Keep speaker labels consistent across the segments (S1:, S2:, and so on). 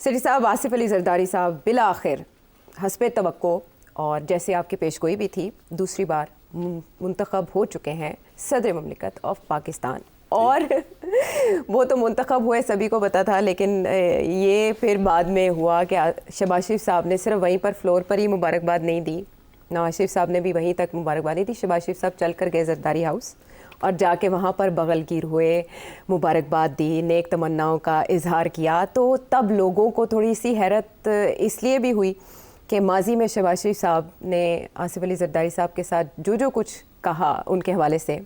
S1: City साहब, आसिफ अली जरदारी साहब बिला आखिर हस्बे तवक्को और जैसे आपकी पेशगोई भी थी, दूसरी बार मुंतखब हो चुके हैं सदर ममलिकत ऑफ पाकिस्तान। और वो तो मुंतखब हुए सभी को पता था, लेकिन ये फिर बाद में हुआ कि शहबाज शरीफ साहब ने सिर्फ वहीं पर फ्लोर पर ही मुबारकबाद नहीं दी, नवाज शरीफ साहब ने भी वहीं तक मुबारकबाद दी थी। शहबाज शरीफ साहब चल कर गए जरदारी हाउस और जाके वहाँ पर बगलगीर हुए, मुबारकबाद दी, नेक तमन्नाओं का इजहार किया। तो तब लोगों को थोड़ी सी हैरत इसलिए भी हुई कि माजी में शहबाज शरीफ साहब ने आसिफ अली जरदारी साहब के साथ जो जो कुछ कहा उनके हवाले से,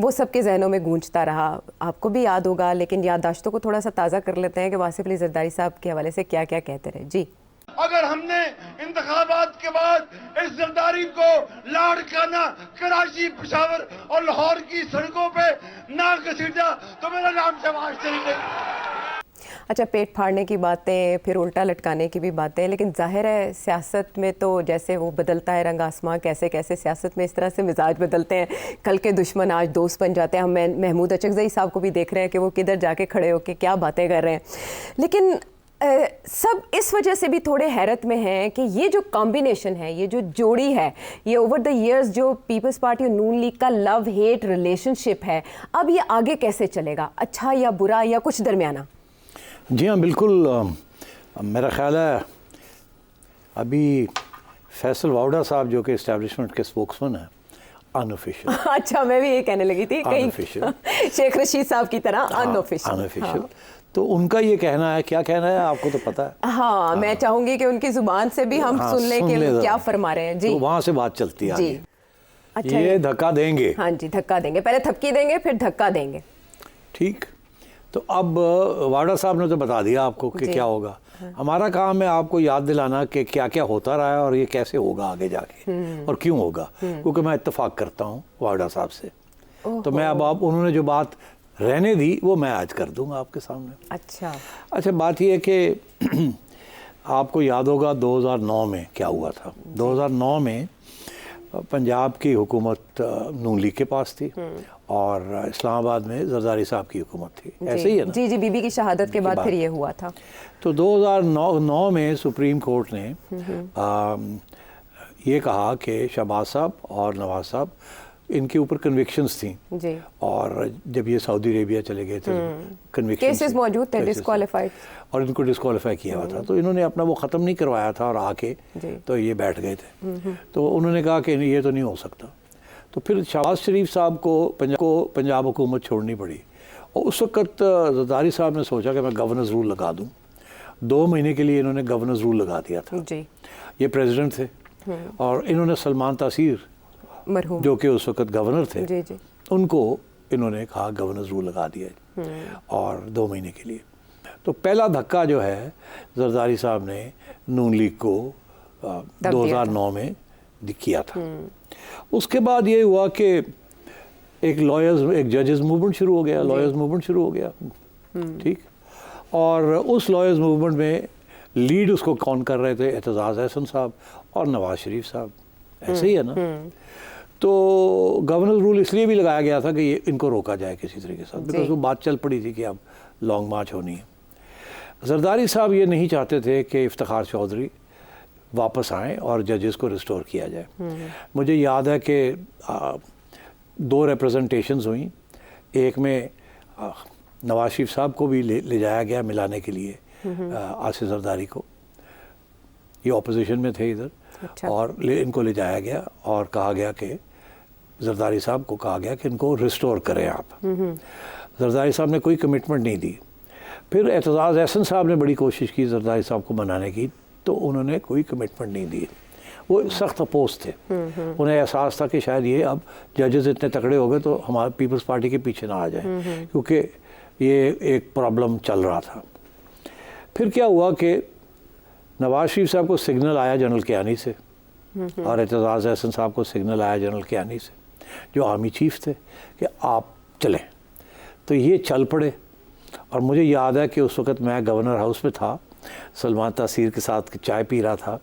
S1: वो सबके जहनों में गूंजता रहा। आपको भी याद होगा, लेकिन याददाश्तों को थोड़ा सा ताज़ा कर लेते हैं कि आसिफ अली जरदारी साहब के हवाले से क्या क्या कहते रहे। जी,
S2: अगर हमने इंतखाबात के बाद इस जरदारी को लाड़काना कराची, पेशावर और लाहौर की सड़कों पे ना घसीटा तो मेरा नाम शहबाज शरीफ नहीं।
S1: अच्छा, पेट फाड़ने की बातें, फिर उल्टा लटकाने की भी बातें, लेकिन जाहिर है सियासत में तो जैसे वो बदलता है रंग आसमां, कैसे कैसे सियासत में इस तरह से मिजाज बदलते हैं, कल के दुश्मन आज दोस्त बन जाते हैं। हम महमूद अचकज़ई साहब को भी देख रहे हैं कि वो किधर जाके खड़े होकर क्या बातें कर रहे हैं। लेकिन सब इस वजह से भी थोड़े हैरत में हैं कि ये जो कॉम्बिनेशन है, ये जो जोड़ी है, ये ओवर द इयर्स जो पीपल्स पार्टी और नून लीग का लव हेट रिलेशनशिप है, अब ये आगे कैसे चलेगा, अच्छा या बुरा या कुछ दरमियाना?
S3: जी हाँ, बिल्कुल। मेरा ख्याल है अभी फैसल वाउडा साहब जो कि इस्टेब्लिशमेंट के स्पोक्समैन हैं, अनऑफिशियल
S1: अच्छा, मैं भी ये कहने लगी थी कहीं शेख रशीद साहब की तरह अनऑफिशियल।
S3: तो उनका ये कहना है, क्या कहना है आपको तो पता है।
S1: हाँ, मैं चाहूंगी कि उनकी जुबान से भी हम सुन लें कि क्या फरमा रहे हैं। जी, तो
S3: वहाँ से बात चलती है।
S1: जी, अच्छा,
S3: ये धक्का देंगे।
S1: हाँ जी, धक्का देंगे, पहले थपकी देंगे फिर धक्का देंगे।
S3: ठीक, तो अब वाडा साहब ने तो बता दिया आपको कि क्या होगा। हमारा काम है आपको याद दिलाना कि क्या क्या होता रहा है और ये कैसे होगा आगे जाके और क्यों होगा, क्योंकि मैं इत्तेफाक करता हूँ वाडा साहब से। तो मैं अब आप उन्होंने जो बात रहने दी वो मैं आज कर दूंगा आपके सामने। अच्छा, बात ये है कि आपको याद होगा 2009 में क्या हुआ था। 2009 में पंजाब की हुकूमत नून लीग के पास थी और इस्लामाबाद में जरदारी साहब की हुकूमत थी, ऐसे ही है ना?
S1: जी जी, बीबी की शहादत के बाद फिर ये हुआ था।
S3: तो 2009 में सुप्रीम कोर्ट ने ये कहा कि शहबाज साहब और नवाज साहब, इनके ऊपर कन्विक्शंस थी जी। और जब ये सऊदी अरेबिया चले गए थे कन्विक्शंस
S1: केसेस मौजूद थे, डिस्क्वालीफाइड,
S3: और इनको डिस्क्वालीफाई किया हुआ था। तो इन्होंने अपना वो ख़त्म नहीं करवाया था और आके तो ये बैठ गए थे। तो उन्होंने कहा कि ये तो नहीं हो सकता। तो फिर शहबाज शरीफ साहब को पंजाब हुकूमत छोड़नी पड़ी और उस वक़्त जरदारी साहब ने सोचा कि मैं गवर्नर्स रूल लगा दूँ। 2 महीने के लिए इन्होंने गवर्नर्स रूल लगा दिया था जी। ये प्रेसिडेंट थे और इन्होंने सलमान तासीर मरहूम जो कि उस वक़्त गवर्नर थे जी जी, उनको इन्होंने कहा गवर्नर्स रूल लगा दिया और 2 महीने के लिए। तो पहला धक्का जो है जरदारी साहब ने नून लीग को 2009 में किया था। उसके बाद ये हुआ कि एक जजेस मूवमेंट शुरू हो गया, लॉयर्स मूवमेंट शुरू हो गया। ठीक, और उस लॉयर्स मूवमेंट में लीड उसको कौन कर रहे थे? एतजाज़ अहसन साहब और नवाज शरीफ साहब, ऐसे ही है ना? तो गवर्नर रूल इसलिए भी लगाया गया था कि ये इनको रोका जाए किसी तरीके से, बिकॉज वो बात चल पड़ी थी कि अब लॉन्ग मार्च होनी है। जरदारी साहब ये नहीं चाहते थे कि इफ्तिखार चौधरी वापस आएँ और जजेस को रिस्टोर किया जाए। मुझे याद है कि 2 रिप्रेजेंटेशंस हुई, एक में नवाज शरीफ साहब को भी ले जाया गया मिलाने के लिए आसिफ जरदारी को, ये ऑपोजिशन में थे इधर। अच्छा। और इनको ले जाया गया और कहा गया कि जरदारी साहब को कहा गया कि इनको रिस्टोर करें आप। जरदारी साहब ने कोई कमिटमेंट नहीं दी। फिर एतजाज़ अहसन साहब ने बड़ी कोशिश की जरदारी साहब को मनाने की, तो उन्होंने कोई कमिटमेंट नहीं दी। वो सख्त अपोज थे। उन्हें एहसास था कि शायद ये अब जजेस इतने तगड़े हो गए तो हमारे पीपल्स पार्टी के पीछे ना आ जाए, क्योंकि ये एक प्रॉब्लम चल रहा था। फिर क्या हुआ कि नवाज शरीफ साहब को सिग्नल आया जनरल कियानी से और एतजाज़ अहसन साहब को सिग्नल आया जनरल कियानी से, जो आर्मी चीफ थे, कि आप चलें। तो ये चल पड़े। और मुझे याद है कि उस वक़्त मैं गवर्नर हाउस में था, सलमान तासीर के साथ चाय पी रहा था,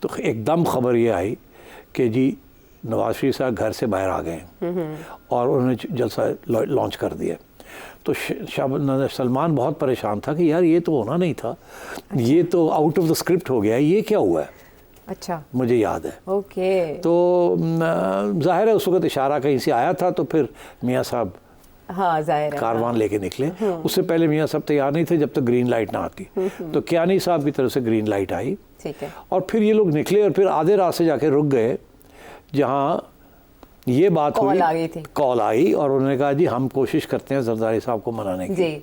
S3: तो एकदम ख़बर ये आई कि जी नवाज शरीफ साहब घर से बाहर आ गए और उन्होंने जलसा लॉन्च कर दिया। तो सलमान बहुत परेशान था कि यार ये तो होना नहीं था, ये तो आउट ऑफ द स्क्रिप्ट हो गया, ये क्या हुआ है।
S1: अच्छा,
S3: मुझे याद है।
S1: ओके।
S3: तो जाहिर है उस वक्त इशारा कहीं से आया था, तो फिर मियाँ साहब
S1: हाँ, जाहिर है
S3: कारवान लेके निकले। उससे पहले मियाँ साहब तैयार नहीं थे जब तक ग्रीन लाइट ना आती। तो कियानी साहब की तरफ से ग्रीन लाइट आई,
S1: ठीक है।
S3: और फिर ये लोग निकले और फिर आधे रास्ते जाके रुक गए जहाँ ये बात हुई,
S1: कॉल आ गई थी,
S3: कॉल आई, और उन्होंने कहा जी हम कोशिश करते हैं जरदारी साहब को मनाने की।
S1: जी।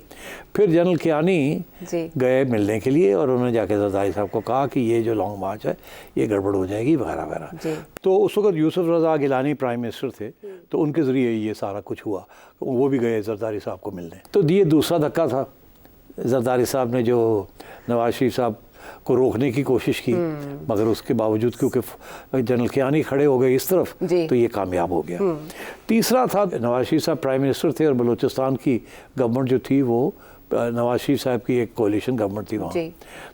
S3: फिर जनरल कियानी
S1: जी
S3: गए मिलने के लिए, और उन्होंने जाके जरदारी साहब को कहा कि ये जो लॉन्ग मार्च है ये गड़बड़ हो जाएगी वगैरह वगैरह। तो उस वक्त यूसुफ रज़ा गिलानी प्राइम मिनिस्टर थे, तो उनके ज़रिए ये सारा कुछ हुआ। वो भी गए जरदारी साहब को मिलने। तो ये दूसरा धक्का था। जरदारी साहब ने जो नवाज शरीफ साहब को रोकने की कोशिश की, मगर उसके बावजूद क्योंकि जनरल कियानी खड़े हो गए इस तरफ, तो ये कामयाब हो गया। तीसरा था नवाज शरीफ साहब प्राइम मिनिस्टर थे और बलूचिस्तान की गवर्नमेंट जो थी वो नवाज शरीफ साहब की एक कोalition गवर्नमेंट थी वहाँ।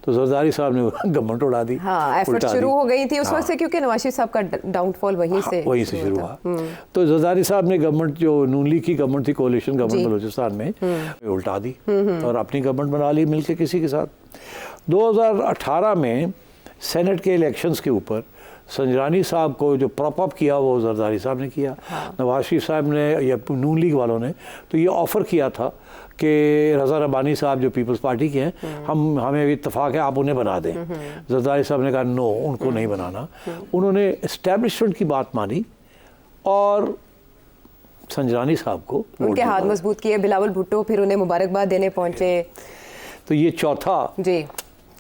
S3: तो जरदारी साहब ने गवर्नमेंट उड़ा दी।
S1: हाँ, एफर्ट शुरू हो गई थी उस वक्त से, क्योंकि नवाज शरीफ साहब का डाउनफॉल वहीं से
S3: शुरू हुआ। तो जरदारी साहब ने गवर्नमेंट जो नून लीग की गवर्नमेंट थी, कोalition गवर्नमेंट बलूचिस्तान में, उल्टा दी और अपनी गवर्नमेंट बना ली मिलकर किसी के साथ। 2018 में सेनेट के इलेक्शंस के ऊपर संजरानी साहब को जो प्रॉप अप किया वो जरदारी साहब ने किया। नवाज शरीफ साहब ने या नून लीग वालों ने तो ये ऑफ़र किया था कि रज़ा रब्बानी साहब जो पीपल्स पार्टी के हैं, हमें इत्तेफाक है आप उन्हें बना दें। जरदारी साहब ने कहा नो, उनको नहीं बनाना। उन्होंने इस्टेब्लिशमेंट की बात मानी और संजरानी साहब को
S1: उनके हाथ मजबूत किए। बिलावल भुट्टो फिर उन्हें मुबारकबाद देने पहुंचे।
S3: तो ये चौथा
S1: जी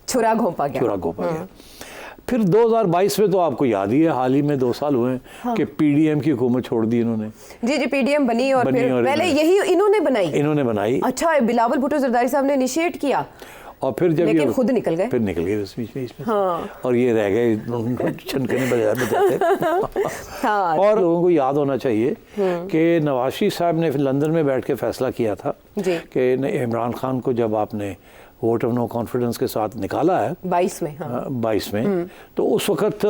S1: छुरा घोंपा गया।
S3: फिर 2022 में तो आपको याद ही है, हाल ही में 2 साल हुए हैं कि पीडीएम की हुकूमत छोड़ दी इन्होंने।
S1: जी पीडीएम बनी और फिर पहले यही इन्होंने बनाई। अच्छा, बिलावल भुट्टो जरदारी साहब ने इनिशिएट किया
S3: और फिर जब
S1: लेकिन खुद निकल गए।
S3: फिर निकल गए बीच में। और ये रह गए छनकने बजाते। और लोगों को याद होना चाहिए कि नवाज शरीफ साहब ने लंदन में बैठ के फैसला किया था कि इमरान खान को जब आपने वोट ऑफ नो कॉन्फिडेंस के साथ निकाला है 22 में, तो उस वक्त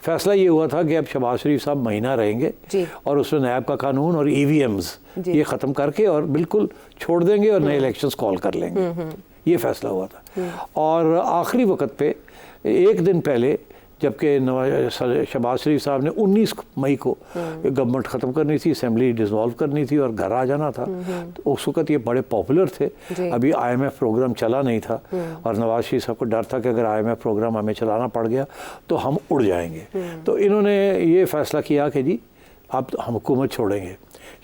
S3: फैसला ये हुआ था कि अब शहबाज शरीफ साहब महीना रहेंगे और उसमें नायब का कानून और ईवीएम्स ये ख़त्म करके और बिल्कुल छोड़ देंगे और नए इलेक्शंस कॉल कर लेंगे। ये फैसला हुआ था। और आखिरी वक्त पे एक दिन पहले जबकि शहबाज शरीफ साहब ने 19 मई को गवर्नमेंट ख़त्म करनी थी, असेंबली डिसॉल्व करनी थी और घर आ जाना था। तो उस वक्त ये बड़े पॉपुलर थे। अभी IMF प्रोग्राम चला नहीं था और नवाज शरीफ साहब को डर था कि अगर IMF प्रोग्राम हमें चलाना पड़ गया तो हम उड़ जाएंगे। तो इन्होंने ये फैसला किया कि जी अब हम हुकूमत छोड़ेंगे।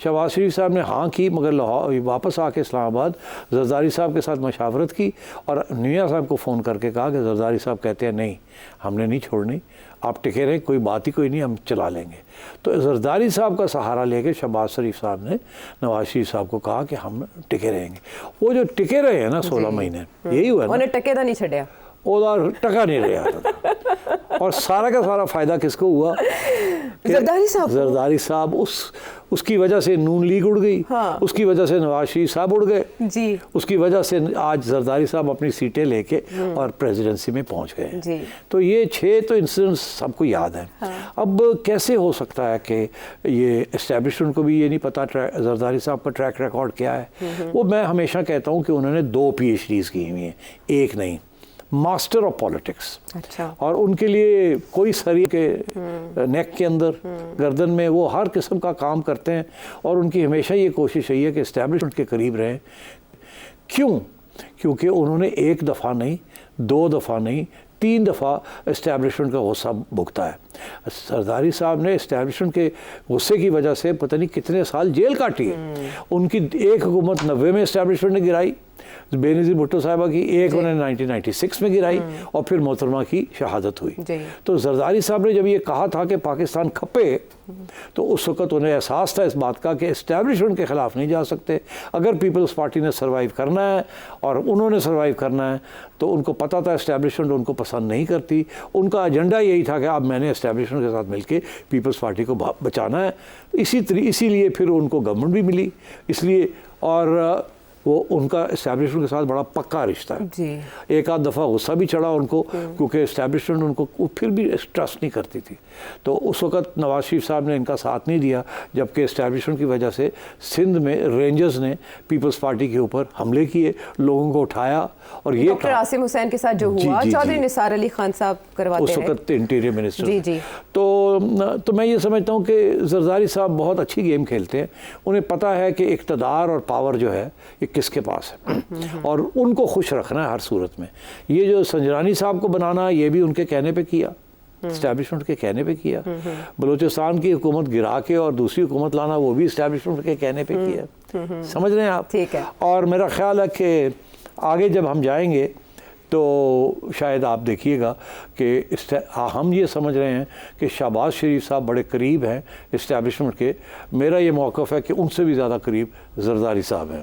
S3: शहबाज शरीफ साहब ने हाँ की, मगर लाहौर वापस आके इस्लामाबाद जरदारी साहब के साथ मशावरत की और मियाँ साहब को फ़ोन करके कहा कि जरदारी साहब कहते हैं नहीं, हमने नहीं छोड़नी, आप टिके रहें, कोई बात ही कोई नहीं, हम चला लेंगे। तो जरदारी साहब का सहारा लेके शहबाज शरीफ साहब ने नवाज शरीफ साहब को कहा कि हम टिके रहेंगे। वो जो टिके रहे हैं ना 16 महीने, यही हुआ ना,
S1: टके तो नहीं छड़िया,
S3: टका नहीं रहा। और सारा का सारा फायदा किसको हुआ? जरदारी साहब उसकी वजह से नून लीग उड़ गई। उसकी वजह से नवाज शरीफ साहब उड़ गए जी। उसकी वजह से आज जरदारी साहब अपनी सीटें लेके और प्रेसिडेंसी में पहुंच गए। तो ये 6 तो इंसिडेंट्स सबको याद है। अब कैसे हो सकता है कि ये एस्टेब्लिशमेंट को भी ये नहीं पता जरदारी साहब का ट्रैक रिकॉर्ड क्या है? वो मैं हमेशा कहता हूँ कि उन्होंने 2 PhDs की हुई हैं, एक नहीं, मास्टर ऑफ पॉलिटिक्स। अच्छा। और उनके लिए कोई सरी के नेक के अंदर गर्दन में वो हर किस्म का काम करते हैं और उनकी हमेशा ये कोशिश रही है कि एस्टेब्लिशमेंट के करीब रहें। क्यों? क्योंकि उन्होंने 1 दफ़ा नहीं, 2 दफ़ा नहीं, 3 दफ़ा इस्टेब्लिशमेंट का गुस्सा भुगता है। जरदारी साहब ने इस्टेब्लिशमेंट के गुस्से की वजह से पता नहीं कितने साल जेल काटी है। उनकी एक हुकूमत 90 में इस्टेब्लिशमेंट ने गिराई, बेनज़ीर भुट्टो साहिबा की एक उन्होंने 1996 में गिराई और फिर मोहतरमा की शहादत हुई। तो जरदारी साहब ने जब ये कहा था कि पाकिस्तान खपे, तो उस वक़्त उन्हें एहसास था इस बात का कि इस्टेब्लिशमेंट के ख़िलाफ़ नहीं जा सकते। अगर पीपल्स पार्टी ने सर्वाइव करना है और उन्होंने सर्वाइव करना है तो उनको पता था इस्टेब्लिशमेंट उनको पसंद नहीं करती। उनका एजेंडा यही था कि अब मैंने इस्टेब्लिशमेंट के साथ मिलकर पीपल्स पार्टी को बचाना है। इसीलिए फिर उनको गवर्नमेंट भी मिली इसलिए। और वो उनका इस्टेब्लिशमेंट के साथ बड़ा पक्का रिश्ता है
S1: जी।
S3: एक आध दफ़ा गुस्सा भी चढ़ा उनको, क्योंकि इस्टेब्लिशमेंट उनको फिर भी ट्रस्ट नहीं करती थी। तो उस वक्त नवाज शरीफ साहब ने इनका साथ नहीं दिया, जबकि इस्टेब्लिशमेंट की वजह से सिंध में रेंजर्स ने पीपल्स पार्टी के ऊपर हमले किए, लोगों को उठाया। और ये
S1: डॉक्टर आसिम हुसैन के साथ जो हुआ, चौधरी निसार अली खान साहब करवाते
S3: उस वक्त इंटीरियर मिनिस्टर।
S1: जी जी।
S3: तो मैं ये समझता हूँ कि जरदारी साहब बहुत अच्छी गेम खेलते हैं। उन्हें पता है कि इक़्तिदार और पावर जो है ये किसके पास है, और उनको खुश रखना है हर सूरत में। ये जो संजरानी साहब को बनाना, ये भी उनके कहने पे किया, इस्टेब्लिशमेंट के कहने पे किया। बलूचिस्तान की हुकूमत गिरा के और दूसरी हुकूमत लाना, वो भी इस्टेब्लिशमेंट के कहने पे किया। समझ रहे हैं आप?
S1: ठीक है।
S3: और मेरा ख्याल है कि आगे जब हम जाएंगे तो शायद आप देखिएगा कि हम ये समझ रहे हैं कि शहबाज शरीफ साहब बड़े करीब हैं इस्टेब्लिशमेंट के। मेरा ये मौक़िफ़ है कि उनसे भी ज़्यादा करीब जरदारी साहब हैं।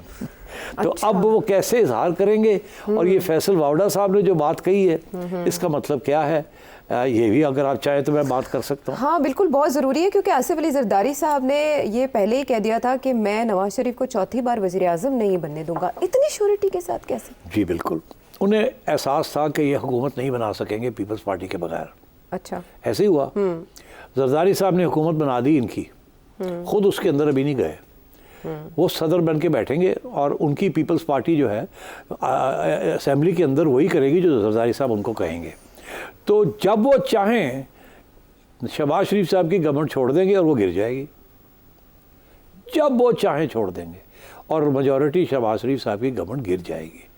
S3: तो
S1: अच्छा।
S3: अब वो कैसे इजहार करेंगे, और ये फैसल वावड़ा साहब ने जो बात कही है, इसका मतलब क्या है, ये भी अगर आप चाहें तो मैं बात कर सकता हूँ।
S1: हाँ बिल्कुल, बहुत ज़रूरी है, क्योंकि आसिफ अली जरदारी साहब ने ये पहले ही कह दिया था कि मैं नवाज शरीफ को चौथी बार वज़ीर आज़म नहीं बनने दूंगा। इतनी श्योरिटी के साथ कैसे?
S3: जी बिल्कुल, उन्हें एहसास था कि ये हुकूमत नहीं बना सकेंगे पीपल्स पार्टी के बगैर।
S1: अच्छा।
S3: ऐसे ही हुआ। जरदारी साहब ने हुकूमत बना दी इनकी, खुद उसके अंदर अभी नहीं गए। वो सदर बन के बैठेंगे और उनकी पीपल्स पार्टी जो है असेंबली के अंदर वही करेगी जो जरदारी साहब उनको कहेंगे। तो जब वो चाहें शहबाज शरीफ साहब की गवर्नमेंट छोड़ देंगे और वो गिर जाएगी, जब वो चाहें छोड़ देंगे, और मेजॉरिटी शहबाज शरीफ साहब की गवर्नमेंट गिर जाएगी।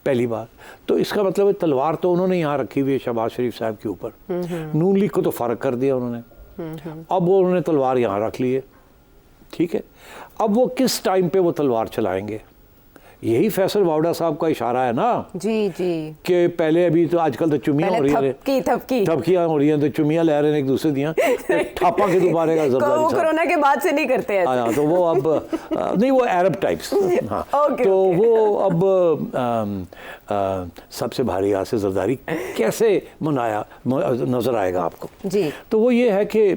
S3: पहली बात तो इसका मतलब है तलवार तो उन्होंने यहाँ रखी हुई है शहबाज शरीफ साहब के ऊपर। नून लीग को तो फ़र्क कर दिया उन्होंने, अब वो उन्होंने तलवार यहाँ रख ली है। ठीक है, अब वो किस टाइम पे वो तलवार चलाएंगे, यही फैसल वावड़ा साहब का इशारा है ना।
S1: जी जी।
S3: कि पहले अभी तो आजकल तो चुमियाँ हो रही हैं, थपकियाँ हो रही हैं, तो चुमियाँ ले रहे हैं एक दूसरे दियाँ, ठापा के दोबारा का जरदारी साहब
S1: कोरोना के बाद से नहीं करते हैं।
S3: हाँ, तो वो अब नहीं, वो अरब टाइप्स। हाँ, तो वो अब सबसे भारी आसिफ जरदारी कैसे मनाया नजर आएगा आपको।
S1: जी।
S3: तो वो ये है कि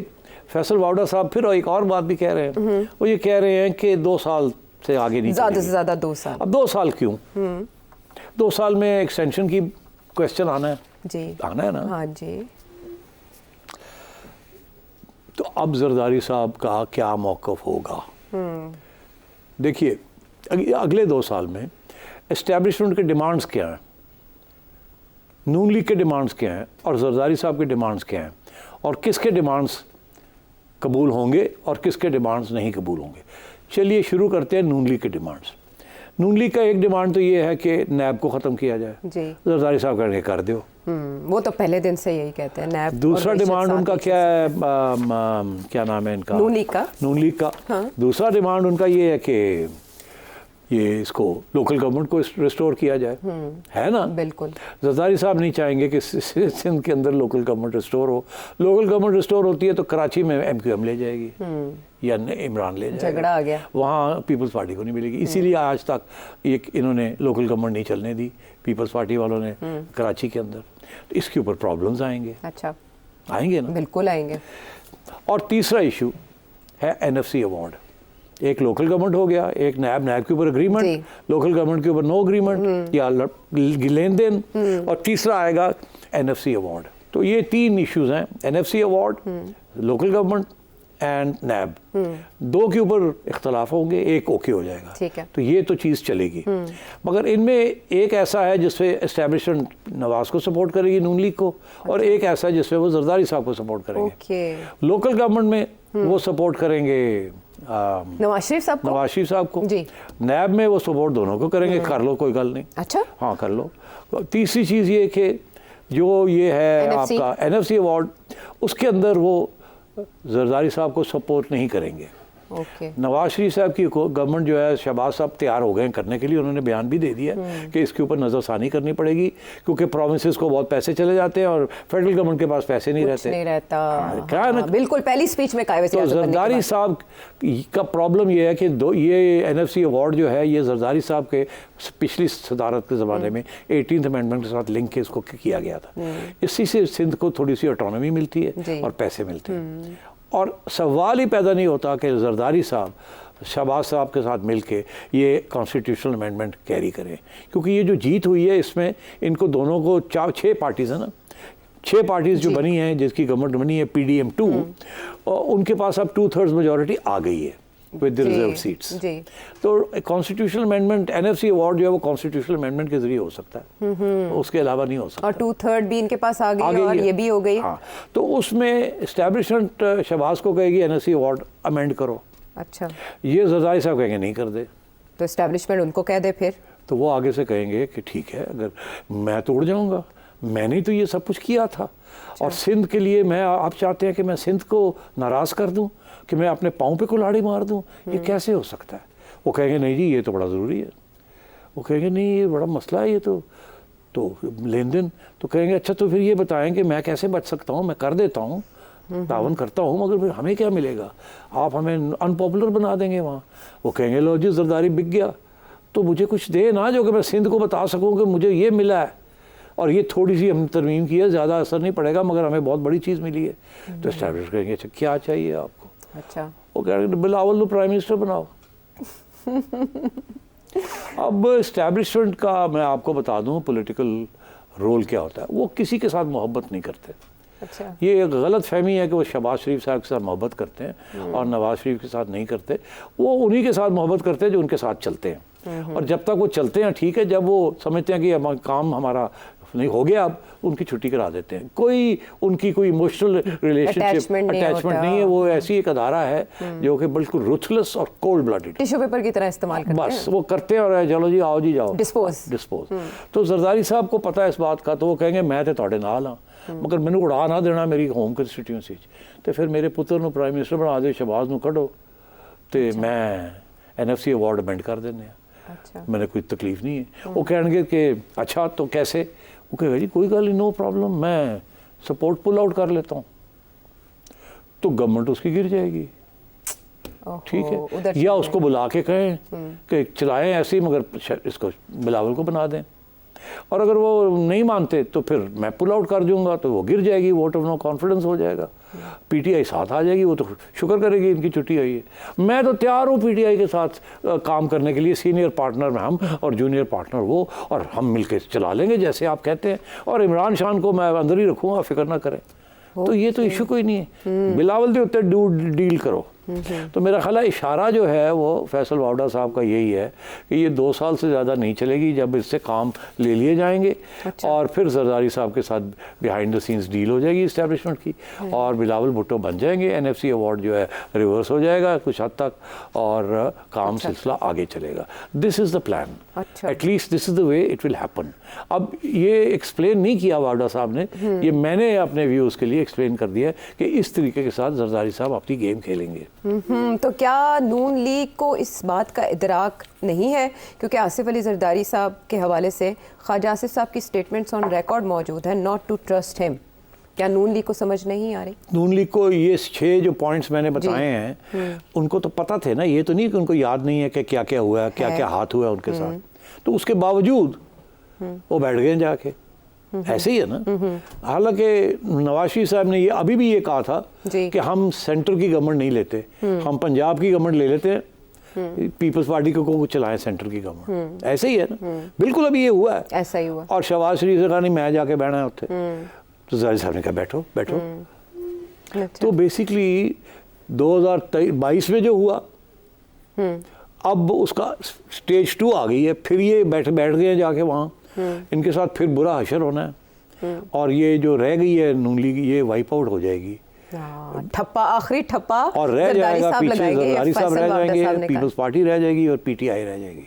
S3: फैसल वावड़ा साहब फिर एक और बात भी कह रहे हैं, वो ये कह रहे हैं कि 2 साल से आगे नहीं,
S1: ज़्यादा से ज़्यादा 2 साल।
S3: अब 2 साल क्यों? 2 साल में एक्सटेंशन की क्वेश्चन आना है।
S1: जी,
S3: आना है ना।
S1: हाँ जी।
S3: तो अब जरदारी साहब का क्या मौक़िफ़ होगा? देखिए, अगले 2 साल में एस्टेब्लिशमेंट के डिमांड्स क्या हैं, नून लीग के डिमांड्स क्या हैं, और जरदारी साहब के डिमांड्स क्या हैं, और किसके डिमांड्स कबूल होंगे और किसके डिमांड्स नहीं कबूल होंगे। चलिए शुरू करते हैं नून लीग के डिमांड्स। नून लीग का एक डिमांड तो ये है कि नैब को ख़त्म किया जाए।
S1: जी।
S3: जरदारी साहब कहेंगे कर दो।
S1: वो तो पहले दिन से यही कहते हैं नैब।
S3: दूसरा डिमांड उनका क्या है, क्या नाम है इनका,
S1: नून लीग का।
S3: नून लीग का। हाँ। दूसरा डिमांड उनका ये है कि ये इसको लोकल गवर्नमेंट को रिस्टोर किया जाए, है ना।
S1: बिल्कुल।
S3: जरदारी साहब नहीं चाहेंगे कि सिंध के अंदर लोकल गवर्नमेंट रिस्टोर हो। लोकल गवर्नमेंट रिस्टोर होती है तो कराची में MQM ले जाएगी या इमरान ले जाएगा, झगड़ा
S1: आ गया,
S3: वहाँ पीपल्स पार्टी को नहीं मिलेगी। इसीलिए आज तक इन्होंने लोकल गवर्नमेंट नहीं चलने दी पीपल्स पार्टी वालों ने कराची के अंदर। तो इसके ऊपर प्रॉब्लम्स आएंगे।
S1: अच्छा,
S3: आएंगे ना,
S1: बिल्कुल आएंगे।
S3: और तीसरा इशू है NFC अवार्ड। एक लोकल गवर्नमेंट हो गया, एक नैब के ऊपर एग्रीमेंट, लोकल गवर्नमेंट के ऊपर नो एग्रीमेंट या लेन देन, और तीसरा आएगा NFC अवार्ड। तो ये 3 इश्यूज हैं, NFC award, local government and NAB. 2 के ऊपर इख्तलाफ होंगे, एक ओके हो जाएगा।
S1: ठीक है।
S3: तो ये तो चीज़ चलेगी। मगर इनमें एक ऐसा है जिसपे एस्टेब्लिशमेंट नवाज को सपोर्ट करेगी, नून लीग को, और एक ऐसा है जिसपे वो जरदारी साहब को सपोर्ट करेंगे। लोकल गवर्नमेंट में वो सपोर्ट करेंगे
S1: नवाज शरीफ साहब को
S3: जी। नैब में वो सपोर्ट दोनों को करेंगे, कर लो कोई गल नहीं।
S1: अच्छा,
S3: हाँ कर लो। तीसरी चीज़ ये कि जो ये है आपका NFC अवार्ड, उसके अंदर वो जरदारी साहब को सपोर्ट नहीं करेंगे। नवाज शरीफ साहब की गवर्नमेंट जो है, शहबाज साहब तैयार हो गए करने के लिए, उन्होंने बयान भी दे दिया कि इसके ऊपर नज़रसानी करनी पड़ेगी, क्योंकि प्रोविंसेस को बहुत पैसे चले जाते हैं और फेडरल गवर्नमेंट के पास पैसे नहीं रहता।
S1: क्या ना, बिल्कुल पहली स्पीच में कहा।
S3: तो जरदारी साहब का प्रॉब्लम ये है कि ये NFC अवार्ड जो है, ये जरदारी साहब के पिछली सदारत के ज़माने में 18th अमेंडमेंट के साथ लिंक के इसको किया गया था। इसी से सिंध को थोड़ी सी ऑटोनॉमी मिलती है और पैसे मिलते हैं। और सवाल ही पैदा नहीं होता कि जरदारी साहब शहबाज साहब के साथ मिलके ये कॉन्स्टिट्यूशनल अमेंडमेंट कैरी करें, क्योंकि ये जो जीत हुई है इसमें इनको दोनों को 6 पार्टीज़ है ना, 6 पार्टीज़ जो बनी हैं जिसकी गवर्नमेंट बनी है PDM 2, और उनके पास अब 2/3 मेजॉरिटी आ गई है विद द रिजर्व सीट्स। तो कॉन्स्टिट्यूशनल अमेंडमेंट NFC अवार्ड जो है वो कॉन्स्टिट्यूशनल अमेंडमेंट के जरिए हो सकता है, उसके अलावा नहीं हो सकता।
S1: और 2/3 भी इनके पास आ गई और ये भी हो गई।
S3: हाँ, तो उसमें एस्टैब्लिशमेंट शहबाज को कहेगी NSC अवार्ड अमेंड करो।
S1: अच्छा,
S3: ये जरदारी साहब कहेंगे नहीं कर दे,
S1: तो एस्टैब्लिशमेंट उनको कह दे फिर,
S3: तो वो आगे से कहेंगे कि ठीक है, अगर मैं तो उड़ जाऊंगा, मैंने तो ये सब कुछ किया था। और सिंध के लिए मैं, आप चाहते हैं कि मैं सिंध को नाराज़ कर दूं, कि मैं अपने पाँव पे कुल्हाड़ी मार दूं, ये कैसे हो सकता है? वो कहेंगे नहीं जी ये तो बड़ा ज़रूरी है। वो कहेंगे नहीं ये बड़ा मसला है, ये तो लेन देन। तो कहेंगे अच्छा तो फिर ये बताएं कि मैं कैसे बच सकता हूँ, मैं कर देता हूँ, तावन करता हूँ, मगर फिर हमें क्या मिलेगा? आप हमें अनपॉपुलर बना देंगे वहाँ। वो कहेंगे लो जी जरदारी बिक गया, तो मुझे कुछ दे ना जो कि मैं सिंध को बता सकूँ कि मुझे ये मिला है और ये थोड़ी सी हम तरमीम की है, ज़्यादा असर नहीं पड़ेगा मगर हमें बहुत बड़ी चीज़ मिली है। तो एस्टैब्लिश करेंगे अच्छा क्या चाहिए आपको?
S1: अच्छा,
S3: वो कहेंगे बिलावल को प्राइम मिनिस्टर बनाओ। अब एस्टैब्लिशमेंट का मैं आपको बता दूं पॉलिटिकल रोल क्या होता है, वो किसी के साथ मोहब्बत नहीं करते।
S1: अच्छा,
S3: ये एक गलत फहमी है कि वो शहबाज शरीफ साहब के साथ मोहब्बत करते हैं और नवाज शरीफ के साथ नहीं करते। वो उन्हीं के साथ मोहब्बत करते हैं जो उनके साथ चलते हैं, और जब तक वो चलते हैं ठीक है, जब वो समझते हैं कि काम हमारा नहीं हो गया अब उनकी छुट्टी करा देते हैं। कोई उनकी कोई इमोशनल रिलेशनशिप अटैचमेंट नहीं है, वो ऐसी एक अदारा है जो कि बिल्कुल रुथलेस और कोल्ड ब्लडेड,
S1: टिश्यू पेपर की तरह इस्तेमाल करते हैं।
S3: बस वो करते हैं और चलो जी आओ जी जाओ, डिस्पोज। तो जरदारी साहब को पता है इस बात का, तो वो कहेंगे मैं तो ਤੁਹਾਡੇ ਨਾਲ हाँ, मगर मैंने उड़ा ना देना मेरी होम कंस्टिट्यूएंसी, तो फिर मेरे पुत्र ਨੂੰ प्राइम मिनिस्टर बना दे, शहबाज ਨੂੰ ਕੱਢੋ ਤੇ मैं NFC अवार्ड अमेंड कर देने।
S1: अच्छा,
S3: मैंने कोई तकलीफ नहीं है। वो कहेंगे कि अच्छा तो कैसे? वो कहेगा जी कोई गल नहीं, नो प्रॉब्लम, मैं सपोर्ट पुल आउट कर लेता हूँ, तो गवर्नमेंट उसकी गिर जाएगी। ठीक है, या उसको बुला के कहें कि चलाएं ऐसे ही मगर इसको बिलावल को बना दें, और अगर वो नहीं मानते तो फिर मैं पुल आउट कर दूंगा, तो वो गिर जाएगी, वोट ऑफ नो कॉन्फिडेंस हो जाएगा, PTI साथ आ जाएगी, वो तो शुक्र करेगी इनकी छुट्टी आई है। मैं तो तैयार हूँ PTI के साथ काम करने के लिए, सीनियर पार्टनर में हम और जूनियर पार्टनर वो, और हम मिलकर चला लेंगे जैसे आप कहते हैं, और इमरान खान को मैं अंदर ही रखूँगा, फिक्र ना करें। तो ये तो इशू कोई नहीं है, बिलावल के उत्ते डील करो। तो मेरा ख्याल है इशारा जो है वो फैसल वावड़ा साहब का यही है कि ये 2 साल से ज़्यादा नहीं चलेगी, जब इससे काम ले लिए जाएंगे। अच्छा। और फिर जरदारी साहब के साथ बिहाइंड द सीन्स डील हो जाएगी इस्टेब्लिशमेंट की, और बिलावल भुट्टो बन जाएंगे, NFC अवार्ड जो है रिवर्स हो जाएगा कुछ हद तक, और काम सिलसिला आगे चलेगा। This is the plan, at least this is the way it will happen. अब ये एक्सप्लेन नहीं किया वावड़ा साहब ने, ये मैंने अपने व्यूज़ के लिए एक्सप्लेन कर दिया कि इस तरीके के साथ जरदारी साहब अपनी गेम खेलेंगे।
S1: तो क्या नून लीग को इस बात का इदराक नहीं है, क्योंकि आसिफ अली जरदारी साहब के हवाले से ख्वाजा आसिफ साहब की स्टेटमेंट्स ऑन रिकॉर्ड मौजूद है, नॉट टू ट्रस्ट हिम? क्या नून लीग को समझ नहीं आ रही? नून
S3: लीग को ये 6 जो पॉइंट्स मैंने बताए हैं उनको तो पता थे ना, ये तो नहीं कि उनको याद नहीं है कि क्या क्या हुआ, क्या क्या हाथ हुआ उनके साथ, तो उसके बावजूद वो बैठ गए जाके, ऐसे ही है ना। हालांकि नवाज शरीफ साहब ने ये अभी भी ये कहा था कि हम सेंटर की गवर्नमेंट नहीं लेते, हम पंजाब की गवर्नमेंट ले लेते हैं, पीपल्स पार्टी को चलाएं सेंटर की गवर्नमेंट, ऐसे ही है ना। बिल्कुल अभी ये हुआ है,
S1: ऐसा ही हुआ।
S3: और शहबाज शरीफ से कहा नहीं मैं जाके बैठना है उत्थे, तो जरदारी साहब ने कहा बैठो बैठो। तो बेसिकली 2022 में जो हुआ, अब उसका स्टेज 2 आ गई है, फिर ये बैठ गए जाके वहाँ, इनके साथ फिर बुरा हशर होना है, और ये जो रह गई है नून लीग ये वाइप आउट हो जाएगी,
S1: ठप्पा, आखिरी ठप्पा,
S3: और रह जाएगा पीछे जरदारी साहब रह जाएंगे, पीपल्स पार्टी रह जाएगी और PTI रह जाएगी।